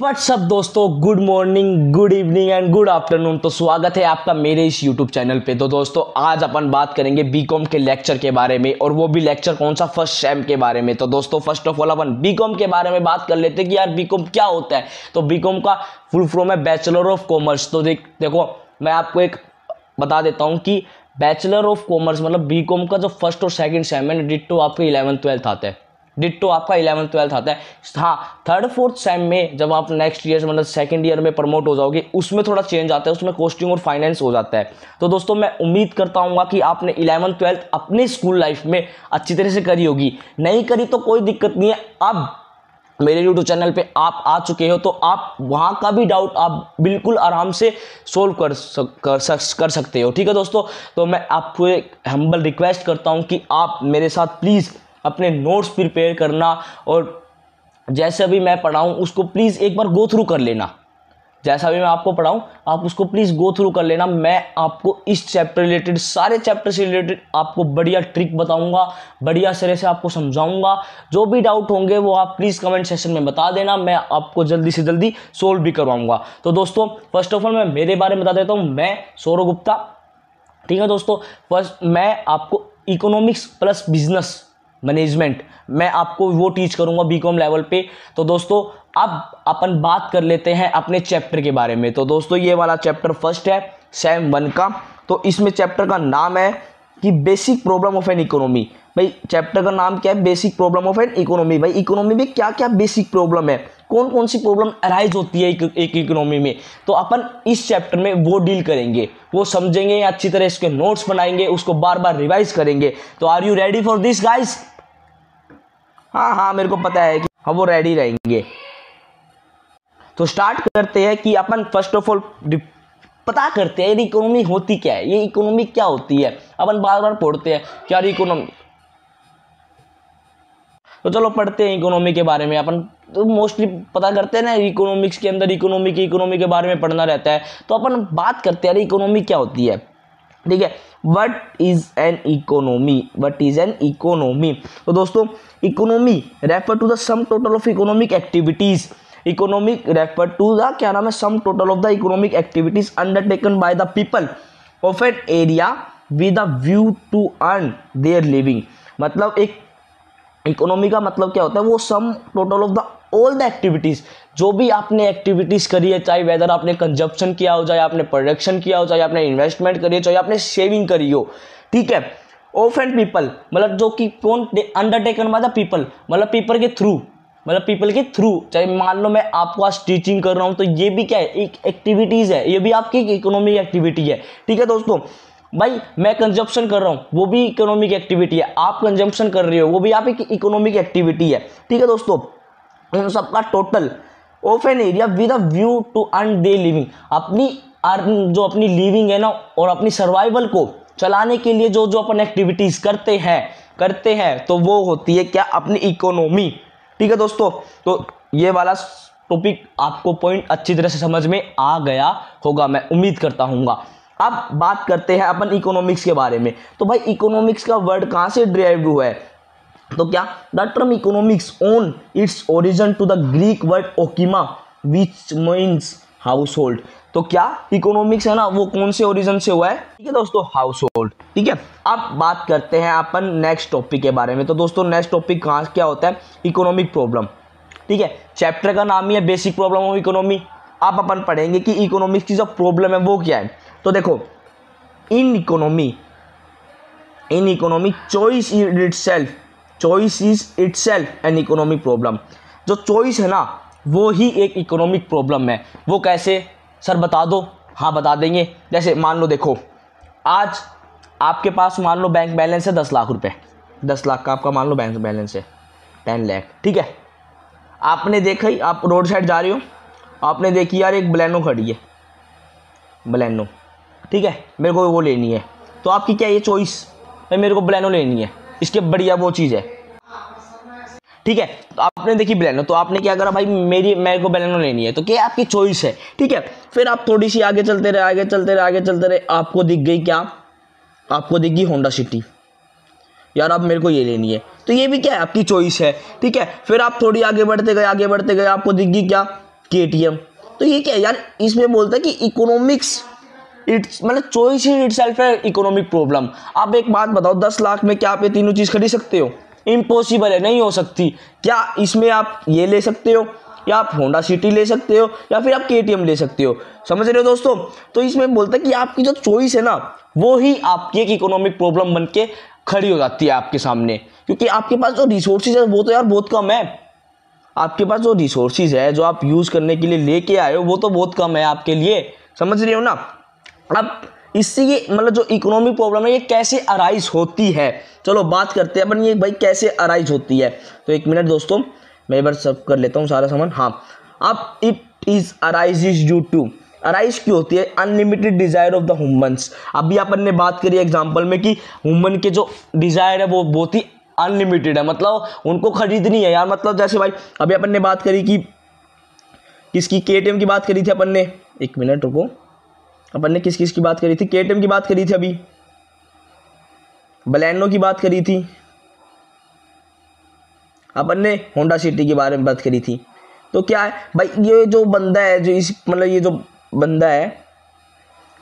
WhatsApp दोस्तों, good morning, good evening and good afternoon. तो स्वागत है आपका मेरे इस यूट्यूब चैनल पे। तो दोस्तों आज अपन बात करेंगे बीकॉम के लेक्चर के बारे में, और वो भी लेक्चर कौन सा, फर्स्ट सेम के बारे में। तो दोस्तों फर्स्ट ऑफ ऑल अपन बीकॉम के बारे में बात कर लेते हैं कि यार बीकॉम क्या होता है। तो बीकॉम का फुल फॉर्म है बैचलर ऑफ कॉमर्स। तो देखो मैं आपको एक बता देता हूँ कि बैचलर ऑफ कॉमर्स मतलब बीकॉम का जो फर्स्ट और सेकंड सेम है, डिट्टो आपके 11th-12th आता है। डिट्टो आपका 11th-12th आता है। हाँ, 3rd-4th सेम में जब आप नेक्स्ट ईयर मतलब सेकंड ईयर में प्रमोट हो जाओगे, उसमें थोड़ा चेंज आता है, उसमें कॉस्टिंग और फाइनेंस हो जाता है। तो दोस्तों मैं उम्मीद करता हूँ कि आपने 11th-12th अपने स्कूल लाइफ में अच्छी तरह से करी होगी। नहीं करी तो कोई दिक्कत नहीं है, अब मेरे यूट्यूब चैनल पे आप आ चुके हो तो आप वहाँ का भी डाउट आप बिल्कुल आराम से सोल्व कर सकते हो। ठीक है दोस्तों, तो मैं आपको एक हम्बल रिक्वेस्ट करता हूँ कि आप मेरे साथ प्लीज़ अपने नोट्स प्रिपेयर करना, और जैसे भी मैं पढ़ाऊँ उसको प्लीज़ एक बार गो थ्रू कर लेना। जैसा भी मैं आपको पढ़ाऊँ आप उसको प्लीज़ गो थ्रू कर लेना। मैं आपको इस चैप्टर रिलेटेड, सारे चैप्टर से रिलेटेड आपको बढ़िया ट्रिक बताऊंगा, बढ़िया तरह से आपको समझाऊंगा। जो भी डाउट होंगे वो आप प्लीज़ कमेंट सेक्शन में बता देना, मैं आपको जल्दी से जल्दी सोल्व भी करवाऊंगा। तो दोस्तों फर्स्ट ऑफ ऑल मैं मेरे बारे में बता देता हूँ, मैं सौरभ गुप्ता। ठीक है दोस्तों, फर्स्ट मैं आपको इकोनॉमिक्स प्लस बिजनेस मैनेजमेंट मैं आपको वो टीच करूंगा बीकॉम लेवल पे। तो दोस्तों अब अपन बात कर लेते हैं अपने चैप्टर के बारे में। तो दोस्तों ये वाला चैप्टर फर्स्ट है सेम 1 का। तो इसमें चैप्टर का नाम है कि basic problem of an economy. भाई चैप्टर का नाम क्या है, basic problem of an economy. भाई इकोनॉमी में क्या क्या बेसिक प्रॉब्लम है, कौन कौन सी प्रॉब्लम अराइज होती है एक इकोनॉमी में, तो अपन इस चैप्टर में वो डील करेंगे, वो समझेंगे, अच्छी तरह इसके नोट्स बनाएंगे, उसको बार बार रिवाइज करेंगे। तो are you ready for this guys? हाँ, मेरे को पता है कि हम वो रेडी रहेंगे। तो स्टार्ट करते हैं कि अपन फर्स्ट ऑफ ऑल पता करते हैं इकोनॉमी होती क्या है, ये इकोनॉमी क्या होती है। अपन बार बार पढ़ते हैं क्या इकोनॉमी, तो चलो पढ़ते हैं इकोनॉमी के बारे में। अपन तो मोस्टली पता करते हैं ना, इकोनॉमिक्स के अंदर इकोनॉमी के बारे में पढ़ना रहता है। तो अपन बात करते हैं इकोनॉमी क्या होती है। ठीक है, व्हाट इज एन इकोनॉमी? तो दोस्तों economy refer to the sum total of economic activities. Economic refer to the क्या नाम है, sum total of the economic activities undertaken by the people of an area with a view to earn their living. मतलब एक economy का मतलब क्या होता है, वो sum total of the all the activities, जो भी आपने एक्टिविटीज करी है, चाहे वेदर आपने कंजप्शन किया हो, चाहे आपने प्रोडक्शन किया हो, चाहे आपने इन्वेस्टमेंट करी हो, चाहे आपने सेविंग करी हो। ठीक है, ऑफ एंड पीपल मतलब जो कि कौन, अंडरटेकन बाय द पीपल मतलब पीपल के थ्रू, चाहे मान लो मैं आपको आज टीचिंग कर रहा हूं तो ये भी क्या है, एक एक्टिविटीज है, ये भी आपकी इकोनॉमिक एक्टिविटी है। ठीक है दोस्तों, भाई मैं कंजप्शन कर रहा हूँ वो भी इकोनॉमिक एक्टिविटी है, आप कंजप्शन कर रहे हो वो भी आप एक इकोनॉमिक एक्टिविटी है। ठीक है दोस्तों, उन सबका total of an area with a view to earn they living, जो अपनी लिविंग है ना और अपनी सर्वाइवल को चलाने के लिए जो अपन एक्टिविटीज करते हैं तो वो होती है क्या, अपनी इकोनॉमी। ठीक है दोस्तों, तो ये वाला टॉपिक आपको पॉइंट अच्छी तरह से समझ में आ गया होगा, मैं उम्मीद करता हूँ। अब बात करते हैं अपन इकोनॉमिक्स के बारे में। तो भाई इकोनॉमिक्स का वर्ड कहाँ से डिराइव्ड हुआ है, तो क्या, the term economics own its origin to the Greek word ओकिमा विच मीन्स हाउस होल्ड। तो क्या इकोनॉमिक्स है ना, वो कौन से ओरिजिन से हुआ है? ठीक है दोस्तों, हाउस होल्ड। ठीक है, अब बात करते हैं अपन नेक्स्ट टॉपिक के बारे में। तो दोस्तों नेक्स्ट टॉपिक कहाँ क्या होता है, इकोनॉमिक प्रॉब्लम। ठीक है, चैप्टर का नाम ही है बेसिक प्रॉब्लम ऑफ इकोनॉमी। अब अपन पढ़ेंगे कि इकोनॉमिक्स की जो प्रॉब्लम है वो क्या है। तो देखो, in economy choice is itself an economic problem. जो चॉइस है ना वो ही एक इकोनॉमिक प्रॉब्लम है। वो कैसे सर बता दो? हाँ बता देंगे। जैसे मान लो, देखो आज आपके पास मान लो बैंक बैलेंस है 10 लाख रुपए, 10 लाख का आपका मान लो बैंक बैलेंस है, 10 लाख। ठीक है, आपने देखा ही, आप रोड साइड जा रहे हो, आपने देखी यार एक बलेनो खड़ी है, बलेनो। ठीक है, मेरे को वो लेनी है, तो आपकी क्या ये चॉइस, भाई मेरे को बलेनो लेनी है, इसके बढ़िया वो चीज़ है। ठीक है, तो आपने देखी बलेनो, तो आपने क्या करा, भाई मेरे को बलेनो लेनी है, तो क्या आपकी चॉइस है। ठीक है, फिर आप थोड़ी सी आगे चलते रहे, आपको दिख गई क्या, आपको दिख गई होंडा सिटी, यार अब मेरे को ये लेनी है, तो ये भी क्या है, आपकी चॉइस है। ठीक है, फिर आप थोड़ी आगे बढ़ते गए, आपको दिख गई क्या, KTM। तो ये क्या है यार, इसमें बोलता है कि इकोनॉमिक्स इट्स मतलब चॉइस इन इटसेल्फ है इकोनॉमिक प्रॉब्लम। आप एक बात बताओ, 10 लाख में क्या आप ये तीनों चीज़ खरीद सकते हो? इम्पॉसिबल है, नहीं हो सकती। क्या इसमें आप ये ले सकते हो, या आप होंडा सिटी ले सकते हो, या फिर आप KTM ले सकते हो? समझ रहे हो दोस्तों? तो इसमें बोलता है कि आपकी जो चॉइस है ना, वो ही आपकी एक इकोनॉमिक प्रॉब्लम बन के खड़ी हो जाती है आपके सामने, क्योंकि आपके पास जो रिसोर्सेज है वो तो यार बहुत कम है। आपके पास जो रिसोर्सेज है जो आप यूज़ करने के लिए लेके आए हो वो तो बहुत कम है आपके लिए। समझ रहे हो ना? अब इससे ये मतलब जो इकोनॉमिक प्रॉब्लम है ये कैसे अराइज होती है, चलो बात करते हैं अपन ये भाई कैसे अराइज होती है। तो एक मिनट दोस्तों, मैं एक बार सब कर लेता हूँ सारा सामान। हाँ, अब it is arise due to, arise क्यों होती है? Unlimited desire of the humans. अभी अपन ने बात करी एग्जांपल में कि ह्यूमन के जो डिजायर है वो बहुत ही अनलिमिटेड है, मतलब उनको खरीदनी है यार। मतलब जैसे भाई अभी अपन ने बात करी कि किसकी, KTM की बात करी थी अपन ने। एक मिनट रुको, अपन ने किस किस की बात करी थी? KTM की बात करी थी, अभी बलेनो की बात करी थी, अपन ने होंडा सिटी के बारे में बात करी थी। तो क्या है भाई, ये जो बंदा है जो इस मतलब ये जो बंदा है,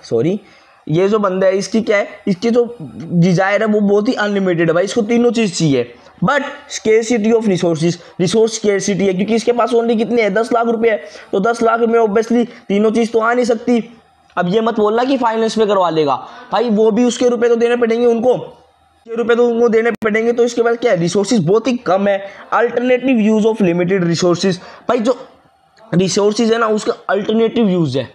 सॉरी, ये जो बंदा है इसकी क्या है, इसकी जो डिजायर है वो बहुत ही अनलिमिटेड है भाई। इसको तीनों चीज़ चाहिए, but scarcity of resources, resource scarcity है, क्योंकि इसके पास ओनली कितने हैं? 10 लाख रुपए है। तो 10 लाख में ऑब्वियसली तीनों चीज़ तो आ नहीं सकती। अब ये मत बोलना कि फाइनेंस में करवा लेगा भाई, वो भी उसके रुपए तो देने पड़ेंगे उनको, के रुपए तो उनको देने पड़ेंगे। तो इसके बाद क्या है, रिसोर्सेज बहुत ही कम है। Alternative use of limited resources, भाई जो रिसोर्सेज है ना उसका अल्टरनेटिव यूज है।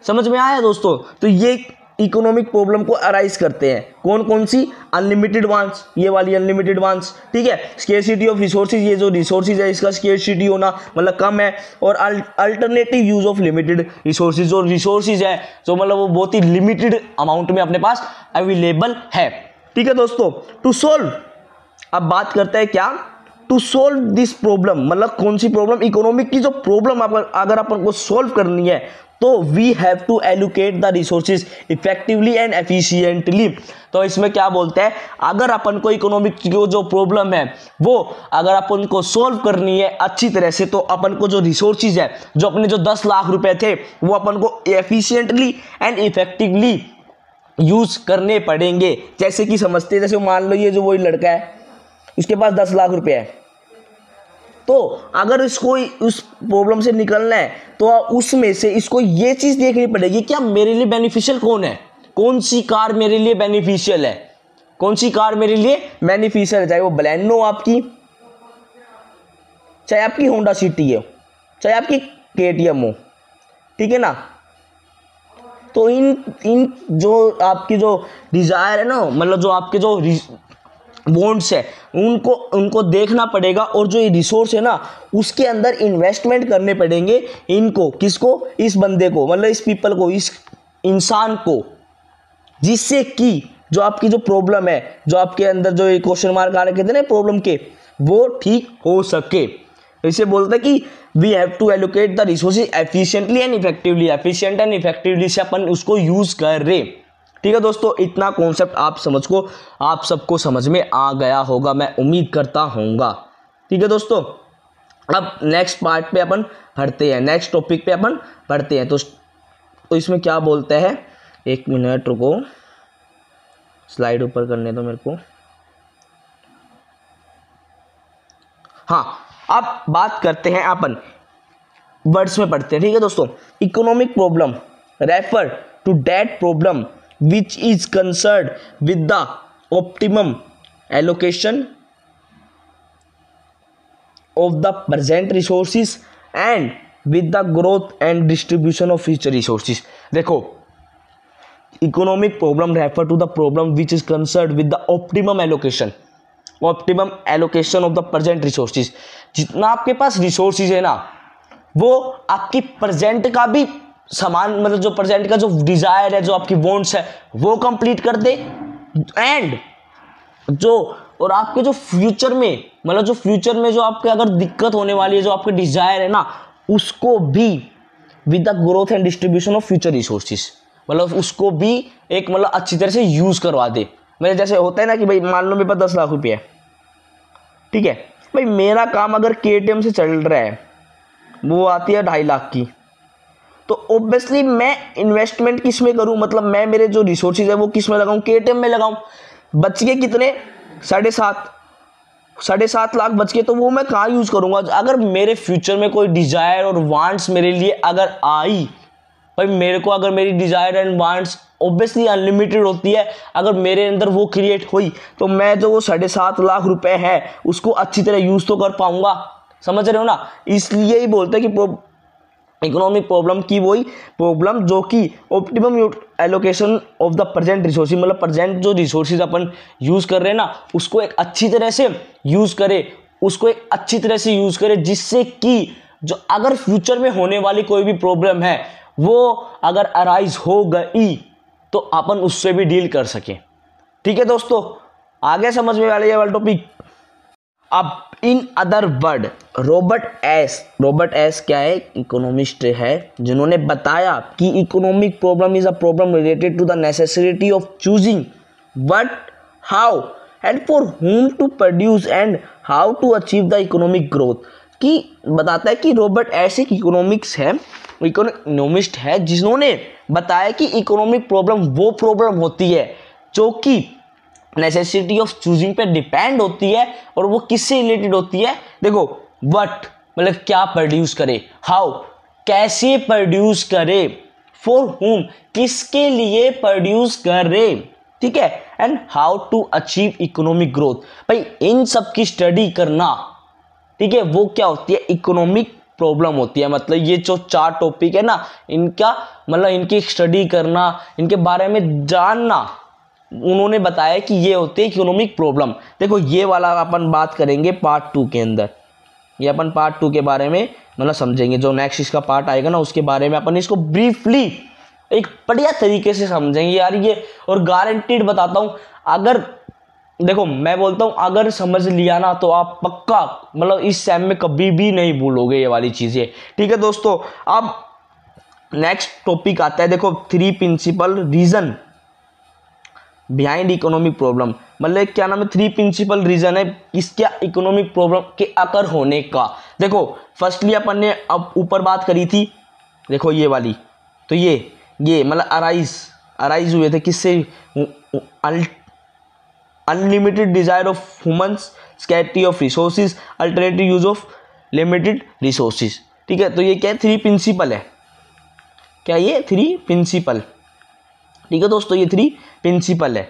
समझ में आया दोस्तों? तो ये इकोनॉमिक प्रॉब्लम को अराइज करते हैं। कौन कौन सी? अनलिमिटेड वांस, ये वाली अनलिमिटेड वांस, ठीक है। स्केर्सिटी ऑफ रिसोर्सेज, ये जो रिसोर्सेज है इसका स्केर्सिटी होना मतलब कम है। और alternative use of limited resources, जो रिसोर्सेज है जो मतलब वो बहुत ही लिमिटेड अमाउंट में अपने पास अवेलेबल है, ठीक है दोस्तों। टू सोल्व, अब बात करते हैं क्या, टू सोल्व दिस प्रॉब्लम, मतलब कौन सी प्रॉब्लम? इकोनॉमिक की जो प्रॉब्लम अगर अपन को सोल्व करनी है तो we have to allocate the resources effectively and efficiently. तो इसमें क्या बोलते हैं, अगर अपन को इकोनॉमिक की जो प्रॉब्लम है वो अगर अपन को सोल्व करनी है अच्छी तरह से, तो अपन को जो रिसोर्सेज है, जो अपने जो 10 लाख रुपए थे वो अपन को एफिशिएंटली एंड इफेक्टिवली यूज करने पड़ेंगे। जैसे कि समझते हैं, जैसे मान लो ये जो वही लड़का है उसके पास 10 लाख रुपए है, तो अगर इसको उस प्रॉब्लम से निकलना है तो उसमें से इसको ये चीज देखनी पड़ेगी क्या मेरे लिए बेनिफिशियल कौन है, कौन सी कार मेरे लिए बेनिफिशियल है, कौन सी कार मेरे लिए बेनिफिशियल है। चाहे वो बलेनो आपकी, चाहे आपकी होंडा सिटी हो, चाहे आपकी KTM हो, ठीक है ना। तो इन जो आपकी जो डिजायर है ना, मतलब जो आपके जो बॉन्ड्स है उनको देखना पड़ेगा, और जो ये रिसोर्स है ना उसके अंदर इन्वेस्टमेंट करने पड़ेंगे इनको। किसको? इस बंदे को, मतलब इस पीपल को, इस इंसान को, जिससे कि जो आपकी जो प्रॉब्लम है, जो आपके अंदर जो क्वेश्चन मार्क आ रखे थे ना प्रॉब्लम के, वो ठीक हो सके। इसे बोलते हैं कि we have to allocate the resources efficiently and effectively, efficient and effectively से अपन उसको यूज कर रहे। ठीक है दोस्तों, इतना कॉन्सेप्ट आप सबको समझ में आ गया होगा, मैं उम्मीद करता हूँगा। ठीक है दोस्तों, अब नेक्स्ट पार्ट पे अपन पढ़ते हैं, नेक्स्ट टॉपिक पे अपन पढ़ते हैं। तो इसमें क्या बोलते हैं, एक मिनट रुको, स्लाइड ऊपर करने दो मेरे को। हाँ, अब बात करते हैं अपन वर्ड्स में पढ़ते हैं। ठीक है दोस्तों, economic problem refer to that problem which is concerned with the optimum allocation of the present resources and with the growth and distribution of future resources। देखो, economic problem refer to the problem which is concerned with the optimum allocation of the present resources। जितना आपके पास resources है ना, वो आपकी present का भी समान, मतलब जो प्रेजेंट का जो डिजायर है, जो आपकी वांट्स है वो कंप्लीट कर दे, एंड जो और आपके जो फ्यूचर में, मतलब जो फ्यूचर में जो आपके अगर दिक्कत होने वाली है, जो आपके डिजायर है ना, उसको भी with the growth and distribution of future resources, मतलब उसको भी एक मतलब अच्छी तरह से यूज करवा दे। मतलब जैसे होता है ना कि भाई मान लो मेरे पास 10 लाख रुपये है, ठीक है भाई, मेरा काम अगर KTM से चल रहा है वो आती है 2.5 लाख की। तो ऑब्वियसली मैं इन्वेस्टमेंट किस में करूं, मतलब मैं मेरे जो रिसोर्सेज है वो किस में लगाऊं, केटीएम में लगाऊं। बच गए कितने, 7.5 लाख बच गए, तो वो मैं कहाँ यूज करूंगा। अगर मेरे फ्यूचर में कोई डिजायर और वांट्स मेरे लिए अगर आई, भाई मेरे को अगर मेरी desire and wants obviously unlimited होती है, अगर मेरे अंदर वो क्रिएट हुई तो मैं जो वो 7.5 लाख रुपए है उसको अच्छी तरह यूज तो कर पाऊंगा। समझ रहे हो ना। इसलिए ही बोलते हैं कि इकोनॉमिक प्रॉब्लम की वही प्रॉब्लम जो कि optimum allocation of the present resources, मतलब प्रेजेंट जो रिसोर्सेज अपन यूज कर रहे हैं ना उसको एक अच्छी तरह से यूज करे, उसको एक अच्छी तरह से यूज करे, जिससे कि जो अगर फ्यूचर में होने वाली कोई भी प्रॉब्लम है वो अगर अराइज हो गई तो अपन उससे भी डील कर सके। ठीक है दोस्तों, आगे समझ में वाले ये वाला टॉपिक। अब in other word Robert S क्या है, इकोनॉमिस्ट है, जिन्होंने बताया कि economic problem is a problem related to the necessity of choosing what, how and for whom to produce and how to achieve the economic growth. कि बताता है कि रॉबर्ट एस एक इकोनॉमिस्ट है जिन्होंने बताया कि इकोनॉमिक प्रॉब्लम वो प्रॉब्लम होती है जो कि नेसेसिटी ऑफ चूजिंग पे डिपेंड होती है, और वो किससे रिलेटेड होती है। देखो व्हाट मतलब क्या प्रोड्यूस करे, हाउ कैसे प्रोड्यूस करे, फॉर whom किसके लिए प्रोड्यूस करे, ठीक है, and how to achieve economic growth. भाई इन सब की स्टडी करना, ठीक है, वो क्या होती है, इकोनॉमिक प्रॉब्लम होती है। मतलब ये जो 4 टॉपिक है ना, इनका मतलब इनकी स्टडी करना, इनके बारे में जानना, उन्होंने बताया कि ये होते हैं इकोनॉमिक प्रॉब्लम। देखो ये वाला अपन बात करेंगे पार्ट 2 के अंदर, ये अपन पार्ट 2 के बारे में मतलब समझेंगे। जो नेक्स्ट इसका पार्ट आएगा ना उसके बारे में अपन इसको ब्रीफली एक बढ़िया तरीके से समझेंगे यार ये, और गारंटीड बताता हूँ, अगर देखो मैं बोलता हूँ अगर समझ लिया ना तो आप पक्का मतलब इस सेम में कभी भी नहीं भूलोगे ये वाली चीजें। ठीक है दोस्तों, अब नेक्स्ट टॉपिक आता है, देखो 3 principal reason behind economic problem. मतलब क्या नाम है, 3 प्रिंसिपल रीजन है इसके इकोनॉमिक प्रॉब्लम के अकर होने का। देखो फर्स्टली अपन ने अब ऊपर बात करी थी, देखो ये वाली, तो ये मतलब अराइज हुए थे किससे, unlimited desire of humans, scarcity of resources, alternative use of limited resources. ठीक है, तो ये क्या है, 3 प्रिंसिपल है, क्या ये 3 प्रिंसिपल। ठीक है दोस्तों, ये 3 प्रिंसिपल है।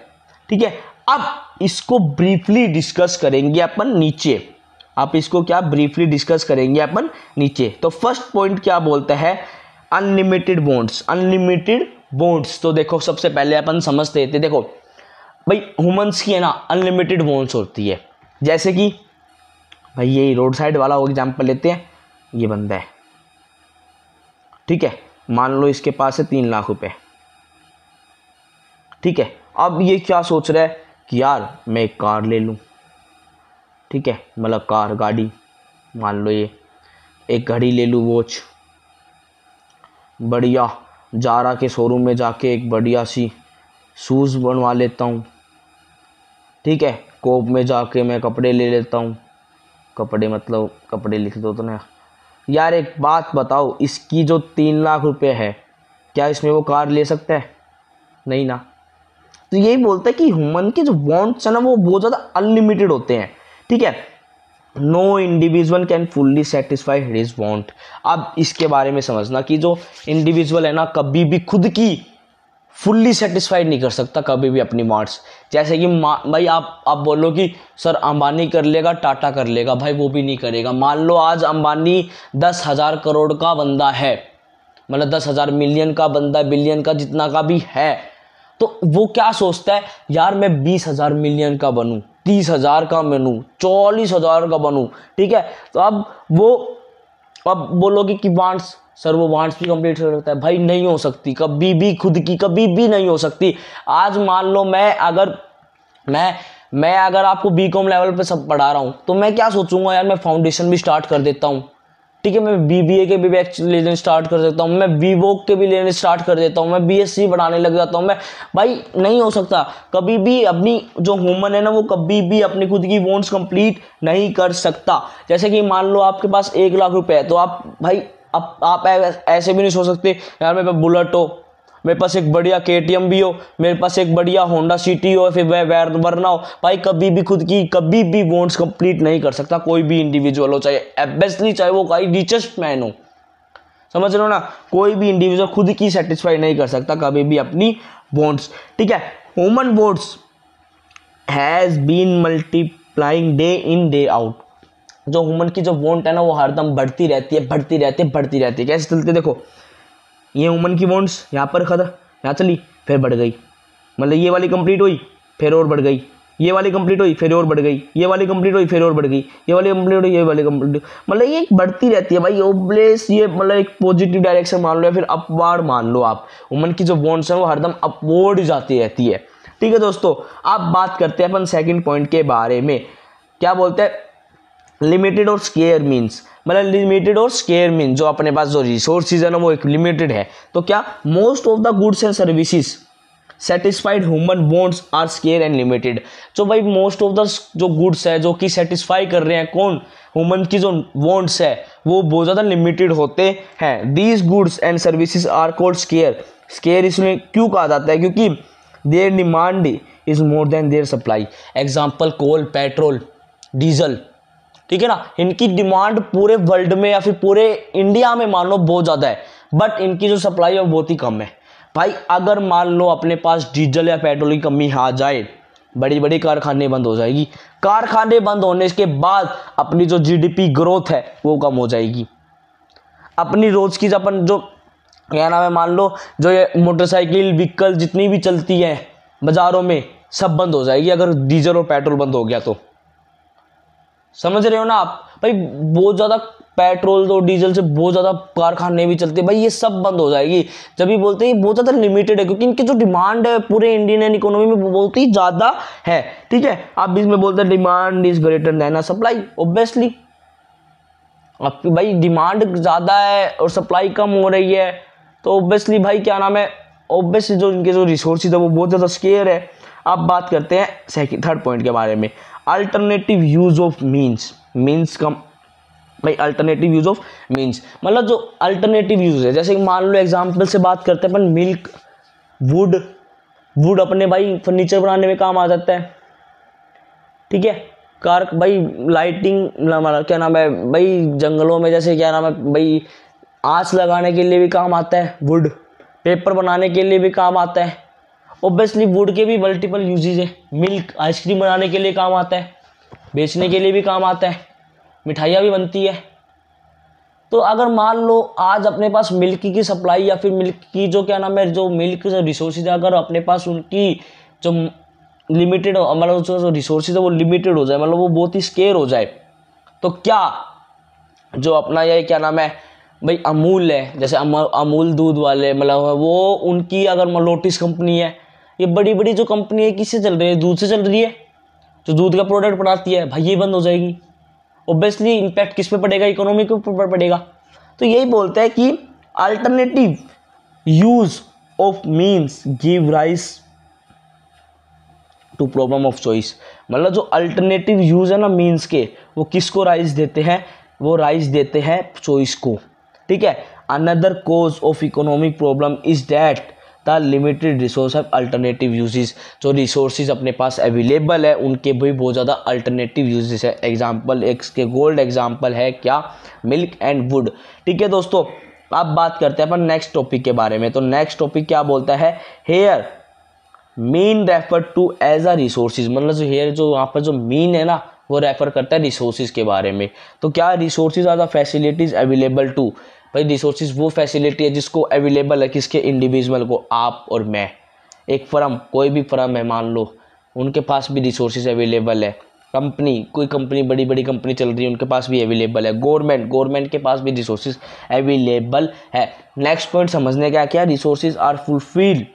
ठीक है, अब इसको ब्रीफली डिस्कस करेंगे अपन नीचे। आप इसको क्या ब्रीफली डिस्कस करेंगे अपन नीचे। तो फर्स्ट पॉइंट क्या बोलता है, अनलिमिटेड बॉन्ड्स। तो देखो सबसे पहले अपन समझते थे, देखो भाई ह्यूमंस की है ना अनलिमिटेड बॉन्ड्स होती है। जैसे कि भाई ये रोड साइड वाला एग्जांपल लेते हैं, ये बंदा है, ठीक है, मान लो इसके पास है 3 लाख रुपए, ठीक है। अब ये क्या सोच रहा है कि यार मैं एक कार ले लूं, ठीक है, मतलब कार गाड़ी, मान लो ये एक घड़ी ले लूं, वॉच, बढ़िया जारा के शोरूम में जाके एक बढ़िया सी शूज़ बनवा लेता हूँ, ठीक है, कोप में जाके मैं कपड़े ले लेता हूँ, कपड़े मतलब कपड़े लिख दो तो ना यार। एक बात बताओ, इसकी जो 3 लाख रुपए है क्या इसमें वो कार ले सकता है, नहीं ना। तो यही बोलता है कि ह्यूमन के जो वांट्स है ना वो बहुत ज़्यादा अनलिमिटेड होते हैं, ठीक है। No individual can fully satisfy his want. अब इसके बारे में समझना कि जो इंडिविजुअल है ना कभी भी खुद की फुल्ली सेटिस्फाइड नहीं कर सकता कभी भी अपनी वांट्स। जैसे कि भाई आप बोलो कि सर अंबानी कर लेगा, टाटा कर लेगा, भाई वो भी नहीं करेगा। मान लो आज अंबानी 10,000 करोड़ का बंदा है, मतलब 10,000 मिलियन का बंदा, बिलियन का जितना का भी है, तो वो क्या सोचता है, यार मैं 20,000 मिलियन का बनूं, 30,000 का बनूं, 40,000 का बनूं, ठीक है। तो अब बोलोगे कि वांट्स, सर वो वांट्स भी कंप्लीट कर सकता है, भाई नहीं हो सकती कभी भी, खुद की कभी भी नहीं हो सकती। आज मान लो मैं अगर आपको बीकॉम लेवल पे सब पढ़ा रहा हूँ तो मैं क्या सोचूंगा, यार मैं फाउंडेशन भी स्टार्ट कर देता हूँ, ठीक है, मैं बीबीए के भी बैच लेने स्टार्ट कर सकता हूँ, मैं बीवोक के भी लेने स्टार्ट कर देता हूँ, मैं बीएससी बढ़ाने लग जाता हूँ मैं। भाई नहीं हो सकता, कभी भी अपनी जो ह्यूमन है ना, वो कभी भी अपनी खुद की वांट्स कंप्लीट नहीं कर सकता। जैसे कि मान लो आपके पास 1 लाख रुपए है, तो आप भाई आप ऐसे भी नहीं सोच सकते यार मेरे पास बुलेट हो, मेरे पास एक बढ़िया केटीएम भी हो, मेरे पास एक बढ़िया होंडा सिटी हो, फिर वरना हो। भाई कभी भी खुद की कभी भी वांट्स कंप्लीट नहीं कर सकता कोई भी इंडिविजुअल हो, चाहे एब्वियसली चाहे वो कोई रिचेस्ट मैन हो। समझ रहे हो ना, कोई भी इंडिविजुअल खुद की सेटिस्फाई नहीं कर सकता कभी भी अपनी वांट्स। ठीक है, human wants has been multiplying day in day out. जो ह्यूमन की जो वांट है ना, वो हरदम बढ़ती रहती है, बढ़ती रहती है, बढ़ती रहती है। कैसे चलती है देखो, ये ह्यूमन की वांट्स यहाँ पर खत्म, यहाँ चली फिर बढ़ गई, मतलब ये वाली कंप्लीट हुई फिर और बढ़ गई, ये वाली कंप्लीट हुई फिर और बढ़ गई, ये वाली कंप्लीट हुई फिर और बढ़ गई, ये वाली कंप्लीट हुई, ये वाली कंप्लीट, मतलब ये बढ़ती रहती है भाई ओब्लेस। ये मतलब एक पॉजिटिव डायरेक्शन मान लो या फिर अपवार्ड मान लो आप, ह्यूमन की जो वांट्स है वो हरदम अपवर्ड जाती रहती है। ठीक है दोस्तों, अब बात करते हैं अपन सेकंड पॉइंट के बारे में। क्या बोलते हैं, लिमिटेड और स्केयर मीन्स, मतलब लिमिटेड और स्केयर मीन जो अपने पास जो रिसोर्सेज है ना वो एक लिमिटेड है। तो क्या most of the goods and services satisfied human wants are scarce and limited. जो भाई मोस्ट ऑफ द जो गुड्स है जो कि सेटिस्फाई कर रहे हैं कौन, ह्यूमन की जो वांट्स है वो बहुत ज़्यादा लिमिटेड होते हैं। These goods and services are called scarce. Scarce इसमें क्यों कहा जाता है, क्योंकि their demand is more than their supply. Example coal, petrol, diesel, ठीक है ना, इनकी डिमांड पूरे वर्ल्ड में या फिर पूरे इंडिया में मान लो बहुत ज़्यादा है, बट इनकी जो सप्लाई है वो बहुत ही कम है। भाई अगर मान लो अपने पास डीजल या पेट्रोल की कमी आ जाए, बड़ी बड़ी कारखाने बंद हो जाएगी। कारखाने बंद होने के बाद अपनी जो जीडीपी ग्रोथ है वो कम हो जाएगी। अपनी रोज की अपन जो क्या नाम है, मान लो जो ये मोटरसाइकिल व्हीकल जितनी भी चलती है बाजारों में सब बंद हो जाएगी अगर डीजल और पेट्रोल बंद हो गया तो। समझ रहे हो ना आप, भाई बहुत ज़्यादा पेट्रोल तो डीजल से बहुत ज़्यादा कारखाने भी चलते हैं, भाई ये सब बंद हो जाएगी। जब भी बोलते हैं बहुत ज़्यादा लिमिटेड है, क्योंकि इनकी जो डिमांड है पूरे इंडियन इकोनॉमी में बहुत ही ज़्यादा है। ठीक है, आप इसमें बोलते हैं demand is greater than supply. Obviously आपकी भाई डिमांड ज़्यादा है और सप्लाई कम हो रही है, तो ऑब्वियसली भाई क्या नाम है, ऑब्वियसली जो इनके जो रिसोर्सेज है वो बहुत ज़्यादा स्केयर है। अब बात करते हैं थर्ड पॉइंट के बारे में, अल्टरनेटिव यूज ऑफ मीन्स का। भाई अल्टरनेटिव यूज ऑफ मीन्स मतलब जो अल्टरनेटिव यूज है, जैसे मान लो एग्जांपल से बात करते हैं अपन, मिल्क, वुड अपने भाई फर्नीचर बनाने में काम आ जाता है। ठीक है, कार भाई लाइटिंग, क्या नाम है भाई जंगलों में जैसे क्या नाम है भाई आँच लगाने के लिए भी काम आता है वुड, पेपर बनाने के लिए भी काम आता है। ऑब्वियसली वुड के भी मल्टीपल यूजेज है। मिल्क आइसक्रीम बनाने के लिए काम आता है, बेचने के लिए भी काम आता है, मिठाइयाँ भी बनती है। तो अगर मान लो आज अपने पास मिल्क की सप्लाई या फिर मिल्क की जो क्या नाम है जो मिल्क जो रिसोर्सेज है, अगर अपने पास उनकी जो लिमिटेड मतलब जो रिसोर्सेज है वो लिमिटेड हो जाए, मतलब वो बहुत ही स्केयर हो जाए, तो क्या जो अपना ये क्या नाम है भाई अमूल है, जैसे अमूल दूध वाले मतलब वो उनकी अगर लोटिस कंपनी है, ये बड़ी बड़ी जो कंपनी है किससे चल रही है, दूध से चल रही है, जो दूध का प्रोडक्ट बनाती है, भाई ये बंद हो जाएगी। ऑब्वियसली इम्पैक्ट किस पे पड़ेगा, इकोनॉमी के ऊपर पड़ेगा। तो यही बोलते हैं कि alternative use of means give rise to problem of choice. मतलब जो अल्टरनेटिव यूज है ना मीन्स के, वो किसको राइज देते हैं, वो राइज देते हैं चॉइस को। ठीक है, another cause of economic problem is that the limited resource of alternative uses. जो रिसोर्सेज अपने पास अवेलेबल है उनके भी बहुत ज़्यादा अल्टरनेटिव यूजेस है। एग्जाम्पल एक के गोल्ड एग्जाम्पल है क्या, मिल्क एंड वुड। ठीक है दोस्तों, अब बात करते हैं अपन नेक्स्ट टॉपिक के बारे में। तो नेक्स्ट टॉपिक क्या बोलता है, here mean refer to as a resources. मतलब जो हेयर जो वहाँ पर जो मीन है ना वो रेफर करता है रिसोर्सेज के बारे में। तो क्या resources are the facilities available to, भाई रिसोर्सेज वो फैसिलिटी है जिसको अवेलेबल है किसके, इंडिविजुअल को, आप और मैं। एक फर्म, कोई भी फर्म है मान लो, उनके पास भी रिसोर्सेज अवेलेबल है। कंपनी, कोई कंपनी बड़ी बड़ी कंपनी चल रही है उनके पास भी अवेलेबल है। गवर्नमेंट के पास भी रिसोर्सेज अवेलेबल है। नेक्स्ट पॉइंट समझने का क्या, रिसोर्सेज आर फुलफिल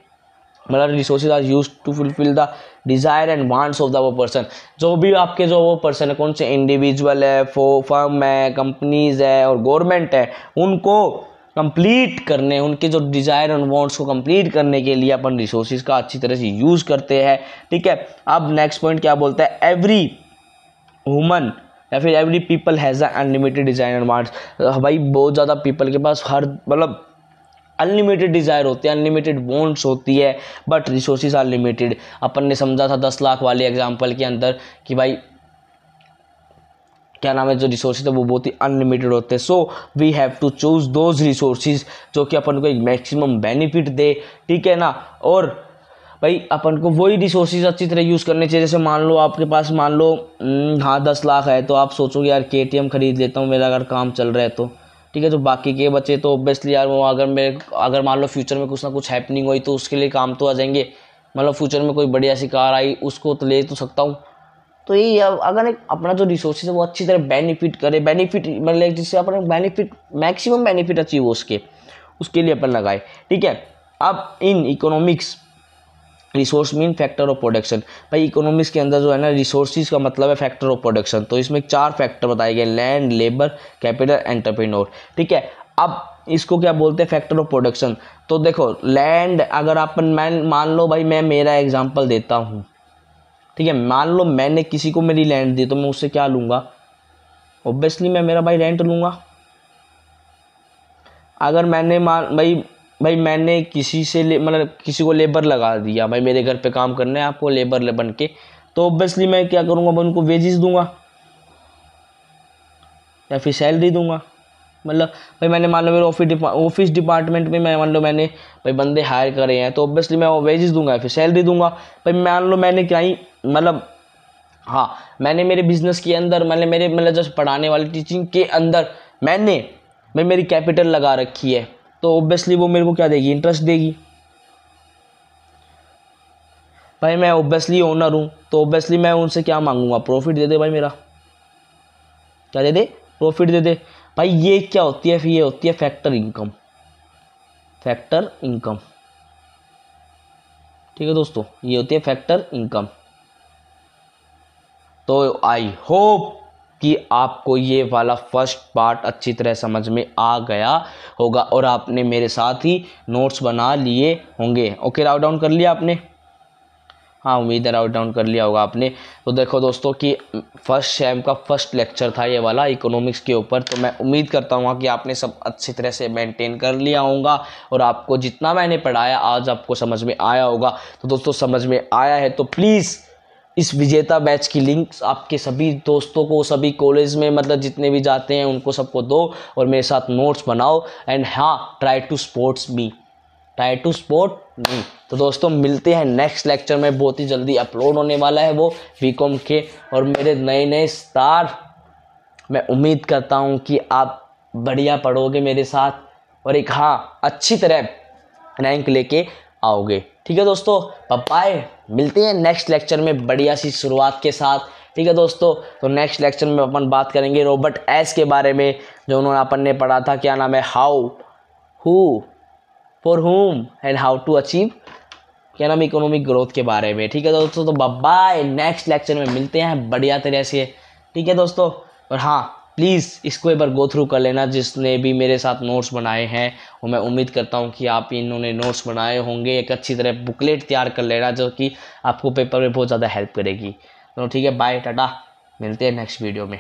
मतलब resources are use to fulfil the desire and wants of the वो पर्सन। जो भी आपके जो वो पर्सन है, कौन से इंडिविजुअल है, फर्म है, कंपनीज है और गवर्नमेंट है, उनको कंप्लीट करने, उनके जो डिज़ायर एंड वांट्स को कंप्लीट करने के लिए अपन रिसोर्सेज का अच्छी तरह से यूज़ करते हैं। ठीक है, अब नेक्स्ट पॉइंट क्या बोलता है, एवरी ह्यूमन या फिर every people has a unlimited desire and wants. भाई बहुत ज़्यादा पीपल के पास हर मतलब अनलिमिटेड डिज़ायर होते हैं, अनलिमिटेड वांट्स होती है, बट रिसोर्सेज आर लिमिटेड। अपन ने समझा था 10 लाख वाले एग्जांपल के अंदर कि भाई क्या नाम है, जो रिसोर्सेज है वो बहुत ही अनलिमिटेड होते हैं। So we have to choose those resources जो कि अपन को एक मैक्सिमम बेनिफिट दे। ठीक है ना, और भाई अपन को वही रिसोर्सेज अच्छी तरह यूज़ करने चाहिए। जैसे मान लो आपके पास मान लो हाँ 10 लाख है, तो आप सोचोगे यार KTM खरीद लेता हूँ मेरा अगर काम चल रहा है तो। ठीक है, जो बाकी के बचे तो ऑब्वियसली यार वो अगर मान लो फ्यूचर में कुछ ना कुछ हैपनिंग हुई तो उसके लिए काम तो आ जाएंगे। मतलब फ्यूचर में कोई बढ़िया सी कार आई उसको तो ले तो सकता हूँ। तो यही अगर एक अपना जो रिसोर्सेज है वो अच्छी तरह बेनिफिट करे, बेनिफिट मतलब जिससे अपना बेनिफिट मैक्सिमम बेनिफिट अचीव हो उसके लिए अपन लगाए। ठीक है, अब in economics resource mean factor of production. भाई इकोनॉमिक्स के अंदर जो है ना रिसोर्सेज का मतलब है फैक्टर ऑफ प्रोडक्शन। तो इसमें 4 फैक्टर बताए गए, लैंड, लेबर, कैपिटल, एंटरप्रेन्योर। ठीक है, अब इसको क्या बोलते हैं, फैक्टर ऑफ प्रोडक्शन। तो देखो लैंड अगर अपन मान लो भाई मैं मेरा एग्जांपल देता हूँ। ठीक है, मान लो मैंने किसी को मेरी लैंड दी तो मैं उससे क्या लूँगा, ऑब्वियसली मैं मेरा भाई रेंट लूँगा। अगर मैंने भाई मैंने किसी से मतलब किसी को लेबर लगा दिया, भाई मेरे घर पे काम करना है आपको लेबर बन के, तो ऑब्वियसली मैं क्या करूँगा, मैं उनको वेजेस दूंगा या फिर सैलरी दूंगा। मतलब भाई मैंने मान लो मेरे ऑफिस डिपार्टमेंट में मैंने भाई बंदे हायर करे हैं तो ऑब्वियसली मैं वो वेजेस दूंगा या फिर सैलरी दूंगा। भाई मान लो मैंने क्या ही मतलब हाँ मैंने मेरे बिजनेस के अंदर मेरे जस्ट पढ़ाने वाली टीचिंग के अंदर मैंने भाई मेरी कैपिटल लगा रखी है, तो ऑब्वियसली वो मेरे को क्या देगी, इंटरेस्ट देगी। भाई मैं ऑब्वियसली ओनर हूँ तो ऑब्वियसली मैं उनसे क्या मांगूंगा, प्रॉफिट दे दे भाई, मेरा क्या दे दे, प्रॉफिट दे दे। भाई ये क्या होती है, फिर ये होती है फैक्टर इनकम, फैक्टर इनकम। ठीक है दोस्तों, ये होती है फैक्टर इनकम। तो आई होप कि आपको ये वाला फर्स्ट पार्ट अच्छी तरह समझ में आ गया होगा और आपने मेरे साथ ही नोट्स बना लिए होंगे। ओके, राउट डाउन कर लिया आपने, हाँ उम्मीद है राउट डाउन कर लिया होगा आपने। तो देखो दोस्तों कि फर्स्ट सेम का फर्स्ट लेक्चर था ये वाला इकोनॉमिक्स के ऊपर, तो मैं उम्मीद करता हूँ कि आपने सब अच्छी तरह से मेंटेन कर लिया होगा और आपको जितना मैंने पढ़ाया आज आपको समझ में आया होगा। तो दोस्तों समझ में आया है तो प्लीज़ इस विजेता बैच की लिंक आपके सभी दोस्तों को, सभी कॉलेज में मतलब जितने भी जाते हैं उनको सबको दो और मेरे साथ नोट्स बनाओ। एंड हाँ, ट्राई टू सपोर्ट मी। तो दोस्तों मिलते हैं नेक्स्ट लेक्चर में, बहुत ही जल्दी अपलोड होने वाला है वो बीकॉम के और मेरे नए नए स्टार। मैं उम्मीद करता हूँ कि आप बढ़िया पढ़ोगे मेरे साथ और एक हाँ अच्छी तरह रैंक लेके आओगे। ठीक है दोस्तों, बाय, मिलते हैं नेक्स्ट लेक्चर में बढ़िया सी शुरुआत के साथ। ठीक है दोस्तों, तो नेक्स्ट लेक्चर में अपन बात करेंगे रॉबर्ट एस के बारे में, जो उन्होंने अपन ने पढ़ा था, क्या नाम है, how, who, for whom and how to achieve, क्या नाम, इकोनॉमिक ग्रोथ के बारे में। ठीक है दोस्तों, तो बाय, नेक्स्ट लेक्चर में मिलते हैं बढ़िया तरह से। ठीक है दोस्तों, और हाँ प्लीज़ इसको एक बार गो थ्रू कर लेना जिसने भी मेरे साथ नोट्स बनाए हैं, और मैं उम्मीद करता हूँ कि आप इन्होंने नोट्स बनाए होंगे। एक अच्छी तरह बुकलेट तैयार कर लेना जो कि आपको पेपर में बहुत ज़्यादा हेल्प करेगी। तो ठीक है, बाय, टाटा, मिलते हैं नेक्स्ट वीडियो में।